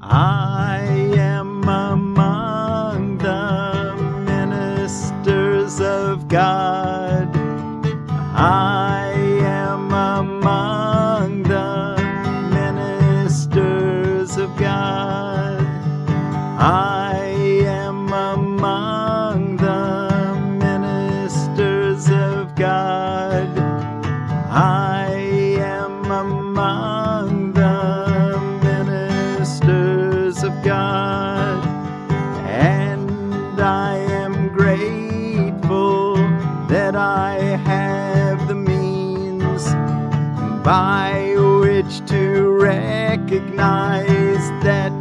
I am among the ministers of God. I am among the ministers of God. I am among the ministers of God. I am among the ministers of God. And I am grateful that I have the means by which to recognize that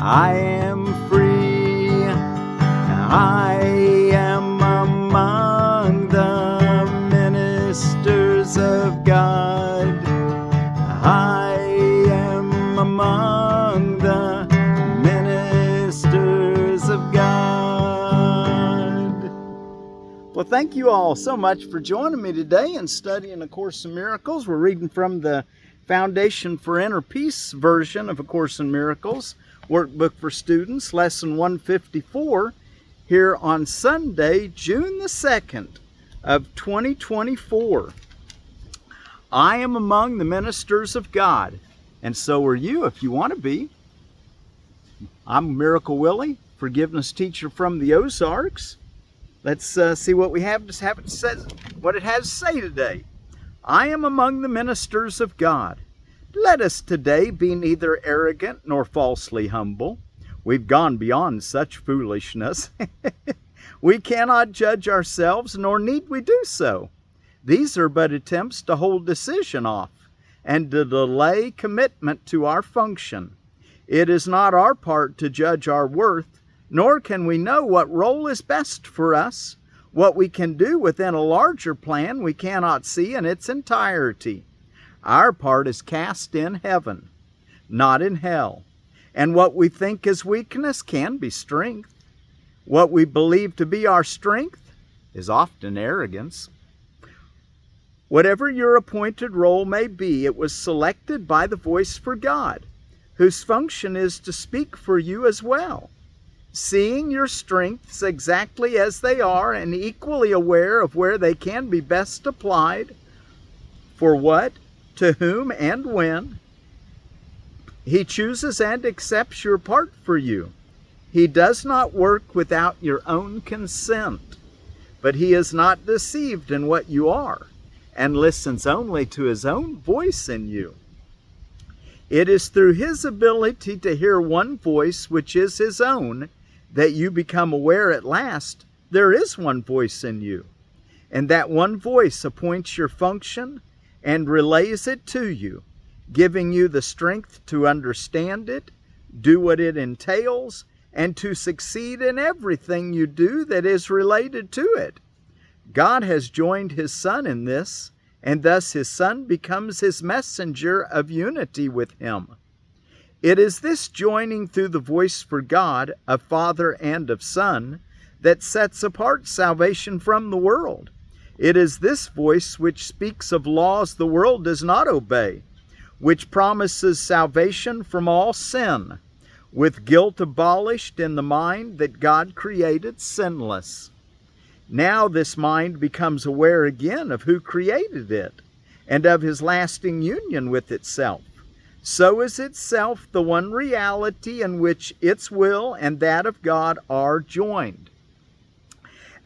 I am free. I am among the ministers of God. I am among the ministers of God. Well, thank you all so much for joining me today in studying A Course in Miracles. We're reading from the Foundation for Inner Peace version of A Course in Miracles, workbook for students, lesson 154, here on Sunday, June the 2nd of 2024. I am among the ministers of God, and so are you if you want to be. I'm Miracle Willie, forgiveness teacher from the Ozarks. Let's see what we have to have it says, what it has to say today. I am among the ministers of God. Let us today be neither arrogant nor falsely humble. We've gone beyond such foolishness. We cannot judge ourselves, nor need we do so. These are but attempts to hold decision off and to delay commitment to our function. It is not our part to judge our worth, nor can we know what role is best for us. What we can do within a larger plan we cannot see in its entirety. Our part is cast in heaven, not in hell. And what we think is weakness can be strength. What we believe to be our strength is often arrogance. Whatever your appointed role may be, it was selected by the voice for God, whose function is to speak for you as well. Seeing your strengths exactly as they are and equally aware of where they can be best applied, for what, to whom, and when, He chooses and accepts your part for you. He does not work without your own consent, but He is not deceived in what you are, and listens only to His own voice in you. It is through His ability to hear one voice, which is His own, that you become aware at last there is one voice in you, and that one voice appoints your function and relays it to you, giving you the strength to understand it, do what it entails, and to succeed in everything you do that is related to it. God has joined His Son in this, and thus His Son becomes His messenger of unity with Him. It is this joining through the voice for God, of Father and of Son, that sets apart salvation from the world. It is this voice which speaks of laws the world does not obey, which promises salvation from all sin, with guilt abolished in the mind that God created sinless. Now this mind becomes aware again of who created it, and of His lasting union with itself. So is itself the one reality in which its will and that of God are joined.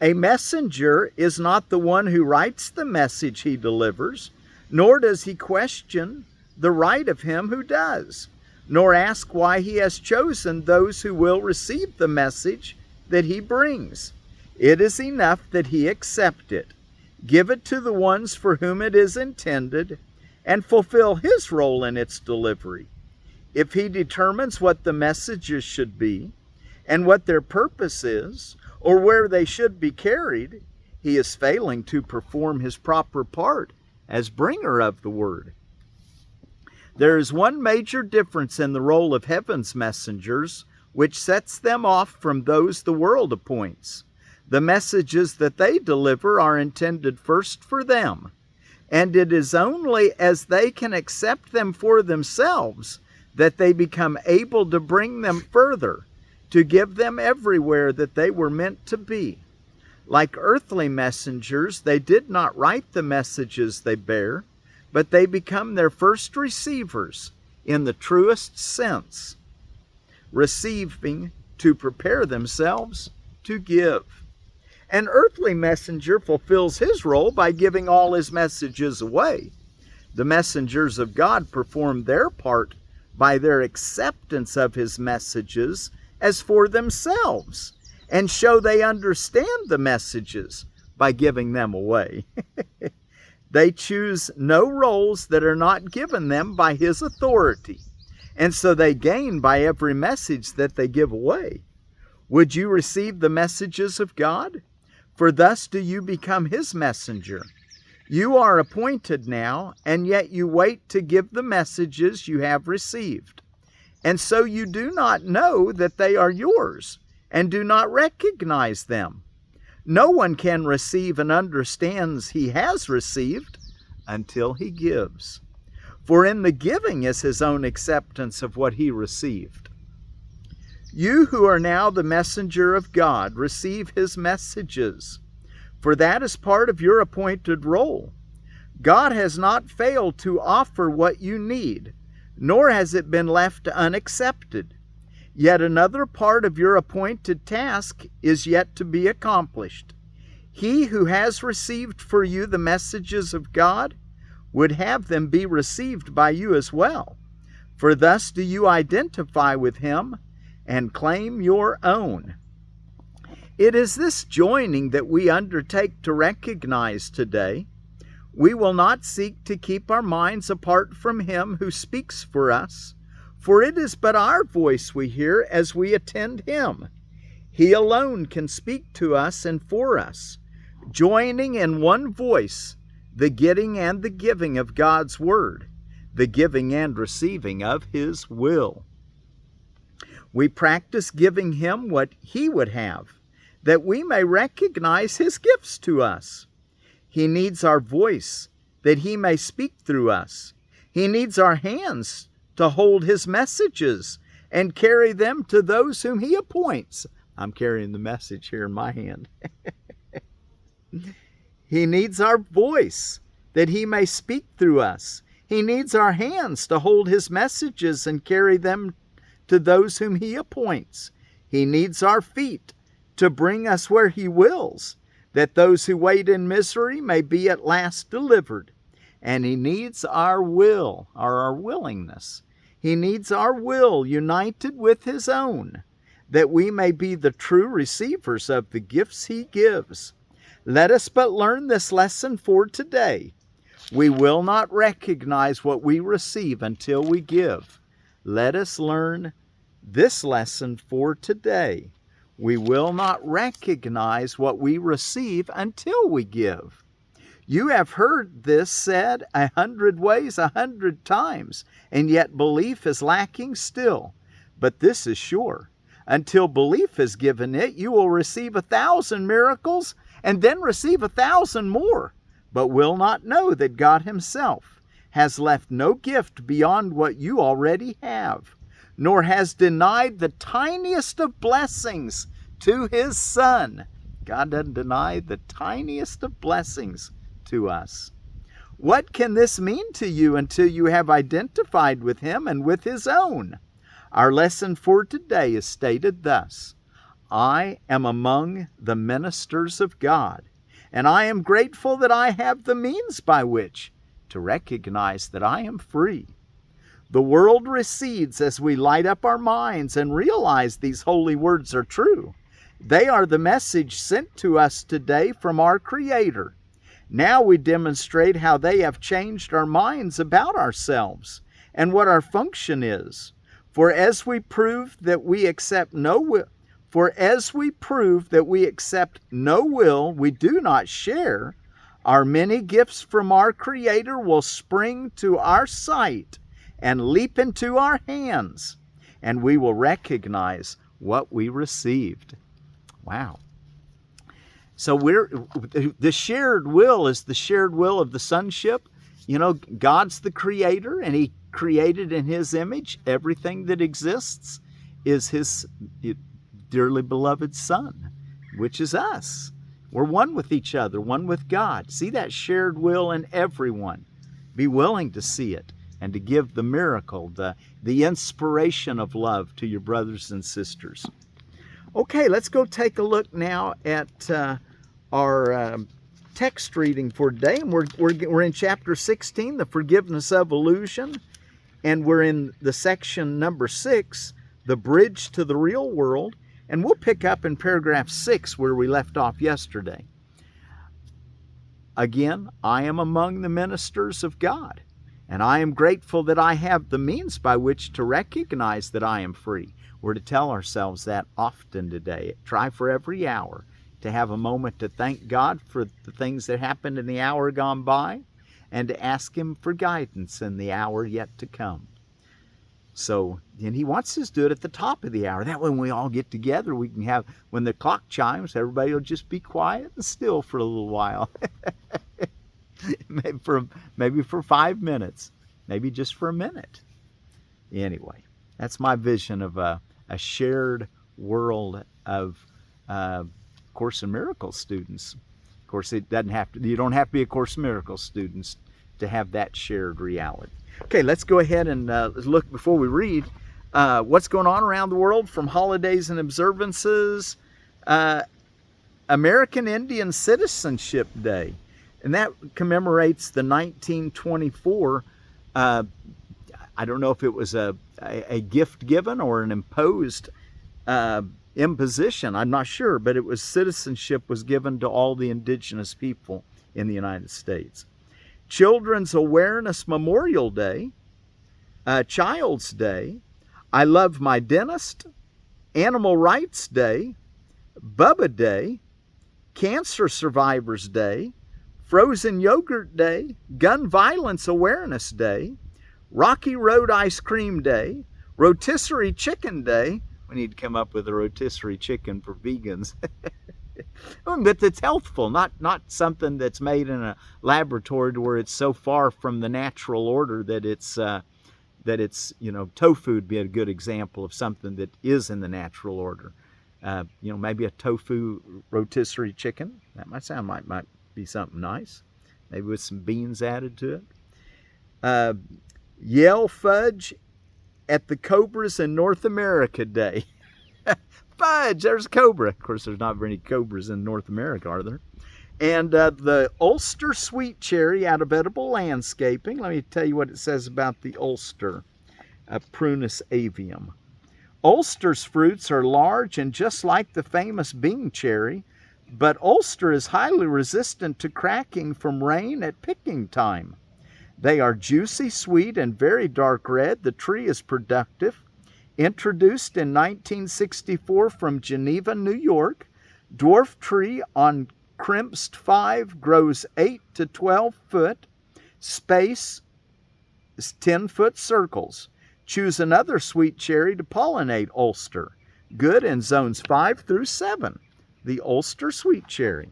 A messenger is not the one who writes the message he delivers, nor does he question the right of him who does, nor ask why he has chosen those who will receive the message that he brings. It is enough that he accept it, give it to the ones for whom it is intended, and fulfill his role in its delivery. If he determines what the messages should be, and what their purpose is, or where they should be carried, he is failing to perform his proper part as bringer of the word. There is one major difference in the role of heaven's messengers, which sets them off from those the world appoints. The messages that they deliver are intended first for them, and it is only as they can accept them for themselves that they become able to bring them further, to give them everywhere that they were meant to be. Like earthly messengers, they did not write the messages they bear, but they become their first receivers in the truest sense, receiving to prepare themselves to give. An earthly messenger fulfills his role by giving all his messages away. The messengers of God perform their part by their acceptance of his messages as for themselves, and show they understand the messages by giving them away. They choose no roles that are not given them by his authority, and so they gain by every message that they give away. Would you receive the messages of God? For thus do you become his messenger. You are appointed now, and yet you wait to give the messages you have received. And so you do not know that they are yours, and do not recognize them. No one can receive and understands he has received until he gives. For in the giving is his own acceptance of what he received. You who are now the messenger of God, receive his messages, for that is part of your appointed role. God has not failed to offer what you need, nor has it been left unaccepted. Yet another part of your appointed task is yet to be accomplished. He who has received for you the messages of God would have them be received by you as well. For thus do you identify with him and claim your own. It is this joining that we undertake to recognize today. We will not seek to keep our minds apart from him who speaks for us, for it is but our voice we hear as we attend him. He alone can speak to us and for us, joining in one voice the getting and the giving of God's word, the giving and receiving of his will. We practice giving him what he would have, that we may recognize his gifts to us. He needs our voice, that he may speak through us. He needs our hands to hold his messages and carry them to those whom he appoints. I'm carrying the message here in my hand. He needs our voice, that he may speak through us. He needs our hands to hold his messages and carry them to those whom he appoints. He needs our feet to bring us where he wills, that those who wait in misery may be at last delivered. And he needs our will, or our willingness. He needs our will united with his own, that we may be the true receivers of the gifts he gives. Let us but learn this lesson for today. We will not recognize what we receive until we give. Let us learn this lesson for today. We will not recognize what we receive until we give. You have heard this said 100 ways, 100 times, and yet belief is lacking still. But this is sure. Until belief is given it, you will receive 1,000 miracles and then receive 1,000 more, but will not know that God himself has left no gift beyond what you already have, nor has denied the tiniest of blessings to his Son. God doesn't deny the tiniest of blessings to us. What can this mean to you until you have identified with him and with his own? Our lesson for today is stated thus: I am among the ministers of God, and I am grateful that I have the means by which to recognize that I am free. The world recedes as we light up our minds and realize these holy words are true. They are the message sent to us today from our Creator. Now we demonstrate how they have changed our minds about ourselves and what our function is. For as we prove that we accept no will we do not share, our many gifts from our Creator will spring to our sight and leap into our hands, and we will recognize what we received. Wow. So the shared will is the shared will of the sonship. You know, God's the Creator, and he created in his image. Everything that exists is his dearly beloved Son, which is us. We're one with each other, one with God. See that shared will in everyone. Be willing to see it and to give the miracle, the inspiration of love to your brothers and sisters. Okay, let's go take a look now at our text reading for today. And we're in chapter 16, the forgiveness of illusion. And we're in the section number 6, the bridge to the real world. And we'll pick up in paragraph 6 where we left off yesterday. Again, I am among the ministers of God, and I am grateful that I have the means by which to recognize that I am free. We're to tell ourselves that often today. Try for every hour to have a moment to thank God for the things that happened in the hour gone by and to ask Him for guidance in the hour yet to come. So, and He wants us to do it at the top of the hour. That way when we all get together, we can have, when the clock chimes, everybody will just be quiet and still for a little while. maybe for 5 minutes. Maybe just for a minute. Anyway, that's my vision of a shared world of Course in Miracles students. Of course, it doesn't have to. You don't have to be a Course in Miracles students to have that shared reality. Okay, let's go ahead and look before we read what's going on around the world from holidays and observances. American Indian Citizenship Day, and that commemorates the 1924. I don't know if it was a gift given or an imposed imposition. I'm not sure, but it was citizenship was given to all the indigenous people in the United States. Children's Awareness Memorial Day, Child's Day, I Love My Dentist, Animal Rights Day, Bubba Day, Cancer Survivors Day, Frozen Yogurt Day, Gun Violence Awareness Day, Rocky Road Ice Cream Day, Rotisserie Chicken Day. We need to come up with a rotisserie chicken for vegans. But it's healthful, not something that's made in a laboratory to where it's so far from the natural order that it's tofu would be a good example of something that is in the natural order. Maybe a tofu rotisserie chicken. That might be something nice. Maybe with some beans added to it. Yell Fudge at the Cobras in North America Day. Fudge, there's a cobra. Of course, there's not very many cobras in North America, are there? And the Ulster Sweet Cherry out of Edible Landscaping. Let me tell you what it says about the Ulster, Prunus avium. Ulster's fruits are large and just like the famous bean cherry, but Ulster is highly resistant to cracking from rain at picking time. They are juicy, sweet, and very dark red. The tree is productive. Introduced in 1964 from Geneva, New York, dwarf tree on Crimpst 5 grows 8 to 12 foot. Space is 10-foot circles. Choose another sweet cherry to pollinate Ulster. Good in zones 5 through 7. The Ulster Sweet Cherry.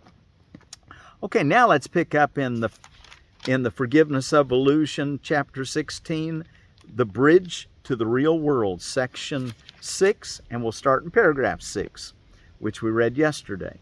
Okay, now let's pick up in the Forgiveness of Illusion, chapter 16, the bridge to the real world, section 6, and we'll start in paragraph 6, which we read yesterday.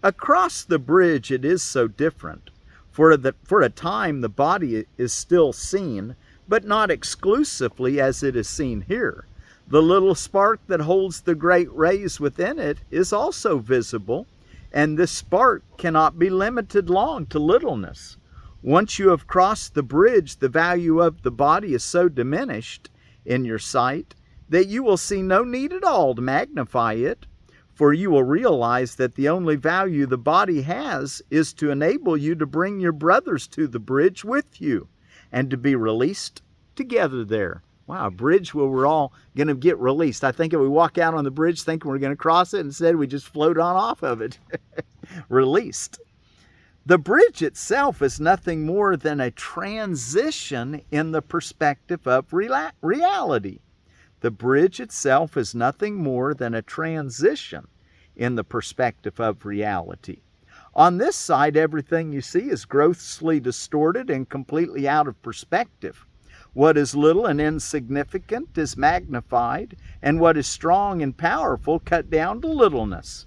Across the bridge it is so different. For a time the body is still seen, but not exclusively as it is seen here. The little spark that holds the great rays within it is also visible, and this spark cannot be limited long to littleness. Once you have crossed the bridge, the value of the body is so diminished in your sight that you will see no need at all to magnify it, for you will realize that the only value the body has is to enable you to bring your brothers to the bridge with you and to be released together there. Wow, a bridge where we're all going to get released. I think if we walk out on the bridge thinking we're going to cross it, instead we just float on off of it. Released. The bridge itself is nothing more than a transition in the perspective of reality. The bridge itself is nothing more than a transition in the perspective of reality. On this side, everything you see is grossly distorted and completely out of perspective. What is little and insignificant is magnified, and what is strong and powerful cut down to littleness.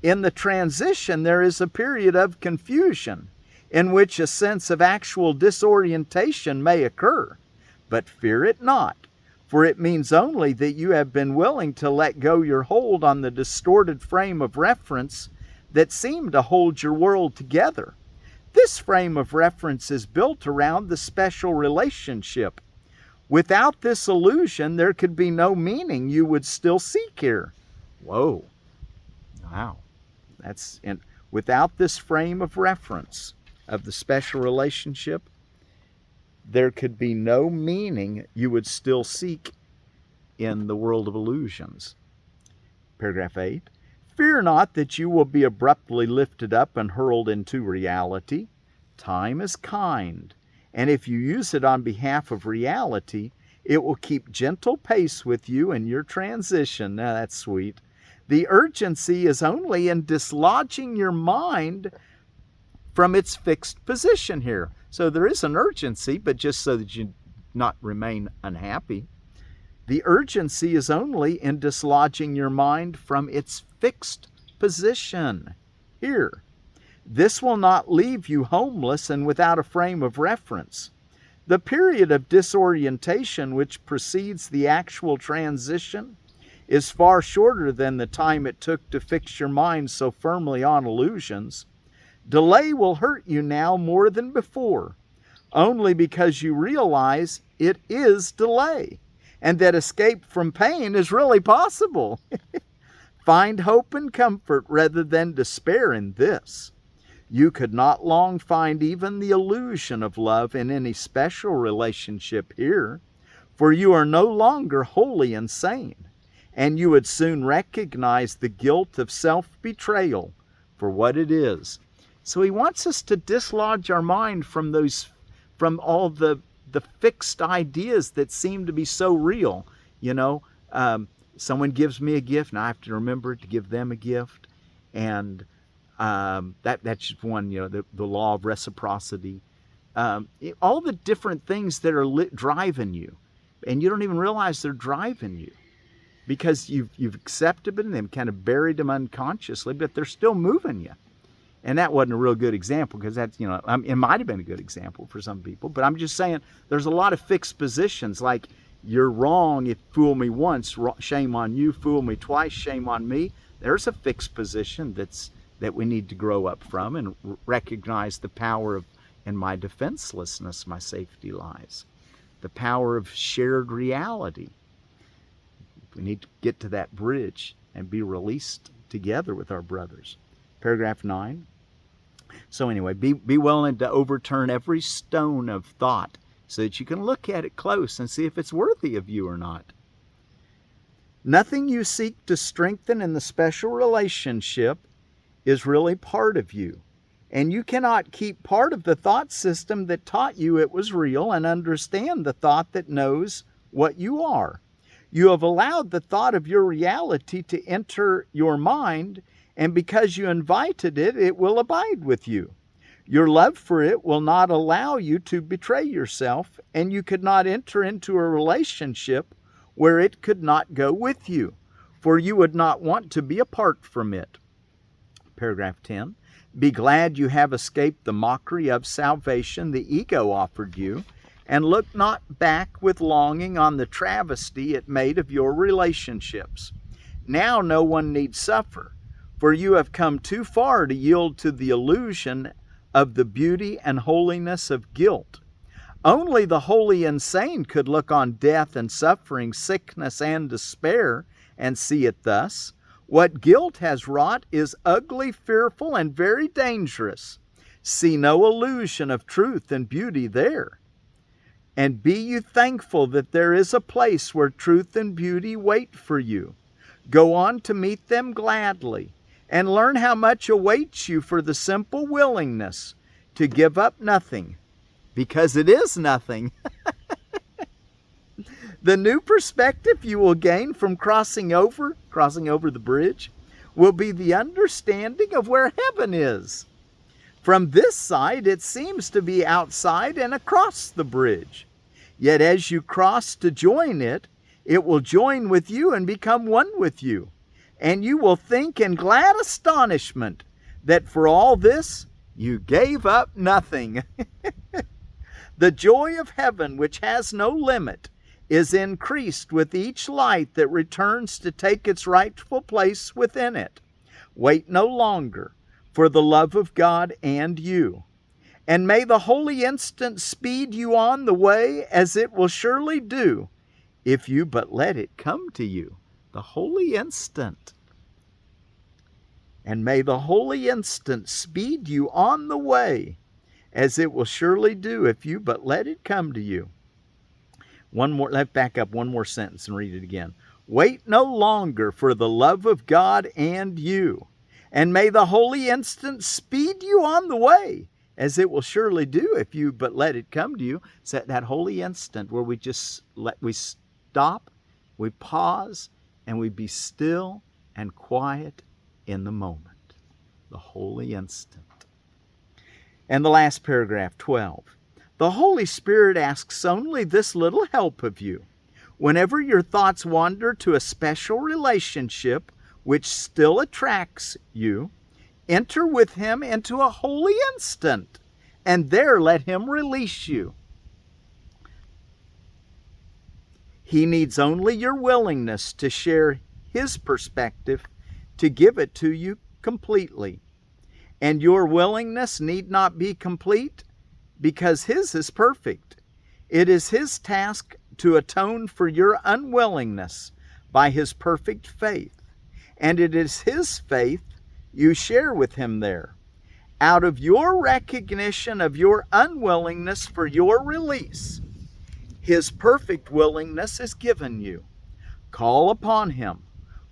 In the transition, there is a period of confusion in which a sense of actual disorientation may occur. But fear it not, for it means only that you have been willing to let go your hold on the distorted frame of reference that seemed to hold your world together. This frame of reference is built around the special relationship. Without this illusion, there could be no meaning you would still seek here. Whoa. Wow. Without this frame of reference of the special relationship, there could be no meaning you would still seek in the world of illusions. Paragraph 8. Fear not that you will be abruptly lifted up and hurled into reality. Time is kind, and if you use it on behalf of reality, it will keep gentle pace with you in your transition. Now that's sweet. The urgency is only in dislodging your mind from its fixed position here. So there is an urgency, but just so that you not remain unhappy. The urgency is only in dislodging your mind from its fixed position here. This will not leave you homeless and without a frame of reference. The period of disorientation which precedes the actual transition is far shorter than the time it took to fix your mind so firmly on illusions. Delay will hurt you now more than before, only because you realize it is delay, and that escape from pain is really possible. Find hope and comfort rather than despair in this. You could not long find even the illusion of love in any special relationship here, for you are no longer wholly insane, and you would soon recognize the guilt of self-betrayal for what it is. So he wants us to dislodge our mind from all the fixed ideas that seem to be so real. Someone gives me a gift, and I have to remember to give them a gift, and that's just one. The law of reciprocity. All the different things that are driving you, and you don't even realize they're driving you, because you've accepted them and kind of buried them unconsciously, but they're still moving you. And that wasn't a real good example, because that's, it might have been a good example for some people, but I'm just saying there's a lot of fixed positions, like you're wrong if fool me once, shame on you, fool me twice, shame on me. There's a fixed position that we need to grow up from and recognize the power of, in my defenselessness, my safety lies. The power of shared reality. We need to get to that bridge and be released together with our brothers. Paragraph 9. So anyway, be willing to overturn every stone of thought so that you can look at it close and see if it's worthy of you or not. Nothing you seek to strengthen in the special relationship is really part of you. And you cannot keep part of the thought system that taught you it was real and understand the thought that knows what you are. You have allowed the thought of your reality to enter your mind, and because you invited it, it will abide with you. Your love for it will not allow you to betray yourself, and you could not enter into a relationship where it could not go with you, for you would not want to be apart from it. Paragraph 10. Be glad you have escaped the mockery of salvation the ego offered you, and look not back with longing on the travesty it made of your relationships. Now no one need suffer, for you have come too far to yield to the illusion of the beauty and holiness of guilt. Only the wholly insane could look on death and suffering, sickness and despair, and see it thus. What guilt has wrought is ugly, fearful, and very dangerous. See no illusion of truth and beauty there. And be you thankful that there is a place where truth and beauty wait for you. Go on to meet them gladly, and learn how much awaits you for the simple willingness to give up nothing, because it is nothing. The new perspective you will gain from crossing over the bridge, will be the understanding of where heaven is. From this side, it seems to be outside and across the bridge. Yet as you cross to join it, it will join with you and become one with you. And you will think in glad astonishment that for all this you gave up nothing. The joy of heaven, which has no limit, is increased with each light that returns to take its rightful place within it. Wait no longer for the love of God and you. And may the holy instant speed you on the way, as it will surely do, if you but let it come to you. The holy instant. And may the holy instant speed you on the way, as it will surely do, if you but let it come to you. Let's back up one more sentence and read it again. Wait no longer for the love of God and you. And may the holy instant speed you on the way, as it will surely do if you but let it come to you. It's that holy instant where we stop, we pause, and we be still and quiet in the moment. The holy instant. And the last paragraph, 12. The Holy Spirit asks only this little help of you. Whenever your thoughts wander to a special relationship which still attracts you, enter with Him into a holy instant, and there let Him release you. He needs only your willingness to share His perspective, to give it to you completely. And your willingness need not be complete, because His is perfect. It is His task to atone for your unwillingness by His perfect faith. And it is His faith you share with Him there. Out of your recognition of your unwillingness for your release, His perfect willingness is given you. Call upon Him,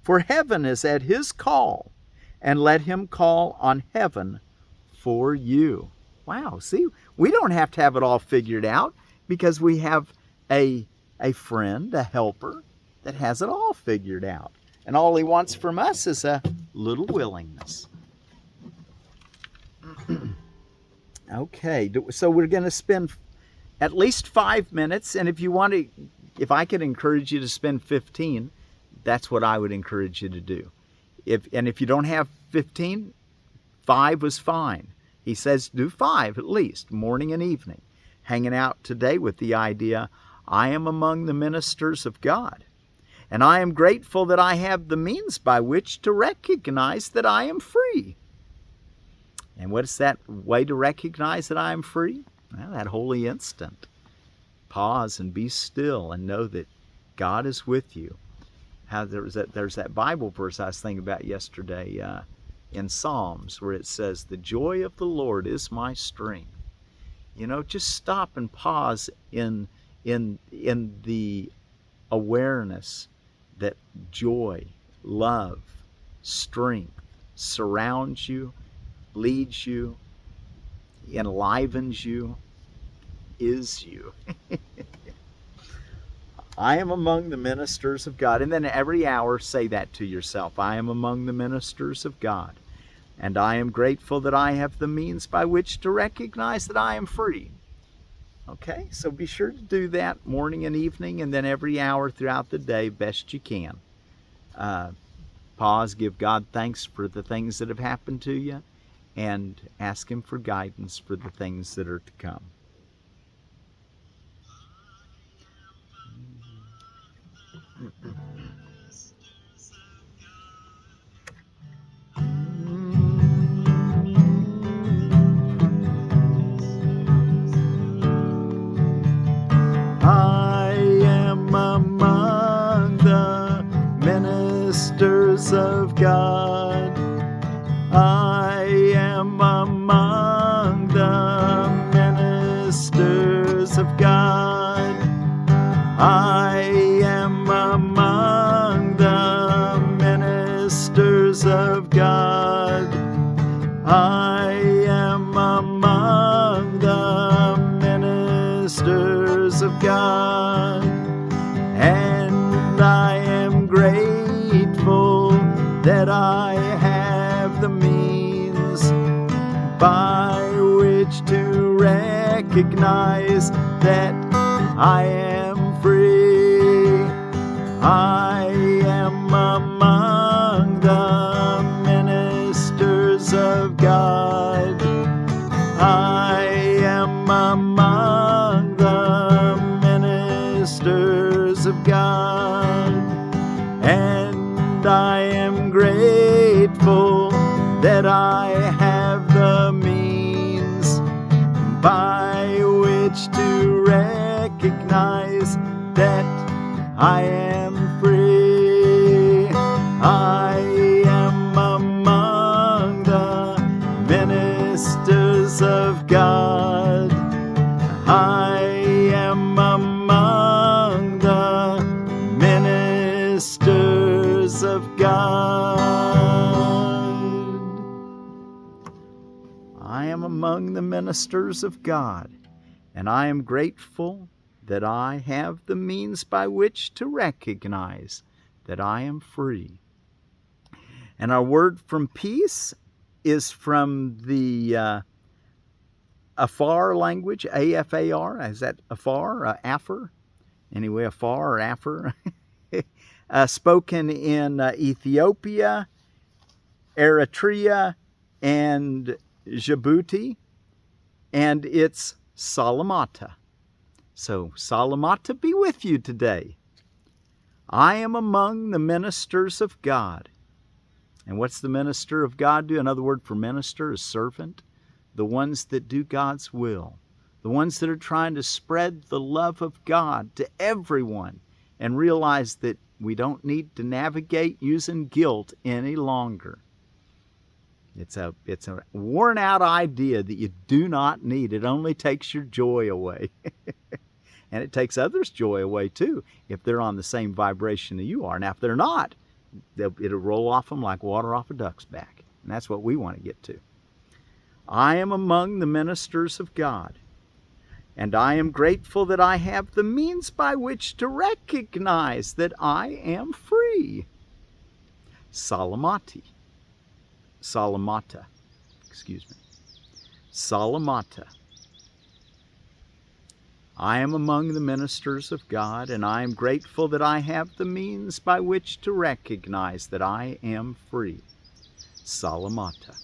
for heaven is at His call, and let Him call on heaven for you. Wow, see, we don't have to have it all figured out, because we have a friend, a helper, that has it all figured out. And all He wants from us is a little willingness. Okay, so we're going to spend at least 5 minutes, and if I could encourage you to spend 15, that's what I would encourage you to do. If you don't have 15, 5 was fine. He says do 5 at least, morning and evening. Hanging out today with the idea, I am among the ministers of God. And I am grateful that I have the means by which to recognize that I am free. And what is that way to recognize that I am free? Well, that holy instant. Pause and be still and know that God is with you. There's that Bible verse I was thinking about yesterday in Psalms, where it says, the joy of the Lord is my strength. Just stop and pause in the awareness that joy, love, strength surrounds you, leads you, enlivens you, is you. I am among the ministers of God. And then every hour say that to yourself. I am among the ministers of God. And I am grateful that I have the means by which to recognize that I am free. Okay, so be sure to do that morning and evening, and then every hour throughout the day, best you can. Pause, give God thanks for the things that have happened to you, and ask Him for guidance for the things that are to come. I am among the ministers of God. I am among the ministers of God. I am among the ministers of God. I am among the ministers of God. And I am grateful that I have the means by which to recognize that I am free. I am among the ministers of God. I am among the ministers of God. And I am grateful that I have the means by which to recognize that I am free. I am among the ministers of God. I am among the ministers of God. I am among the ministers of God, and I am grateful that I have the means by which to recognize that I am free. And our word from peace is from the Afar language, A-F-A-R. Is that Afar? Afar? Anyway, Afar or Afar. Spoken in Ethiopia, Eritrea, and Djibouti. And it's Salaamata. So, Salaamata be with you today. I am among the ministers of God. And what's the minister of God do? Another word for minister is servant. The ones that do God's will. The ones that are trying to spread the love of God to everyone and realize that we don't need to navigate using guilt any longer. It's a worn out idea that you do not need. It only takes your joy away. And it takes others' joy away too if they're on the same vibration that you are. Now, if they're not, it'll roll off them like water off a duck's back. And that's what we want to get to. I am among the ministers of God, and I am grateful that I have the means by which to recognize that I am free. Salaamata. Salaamata. Salaamata. I am among the ministers of God, and I am grateful that I have the means by which to recognize that I am free. Salaamata.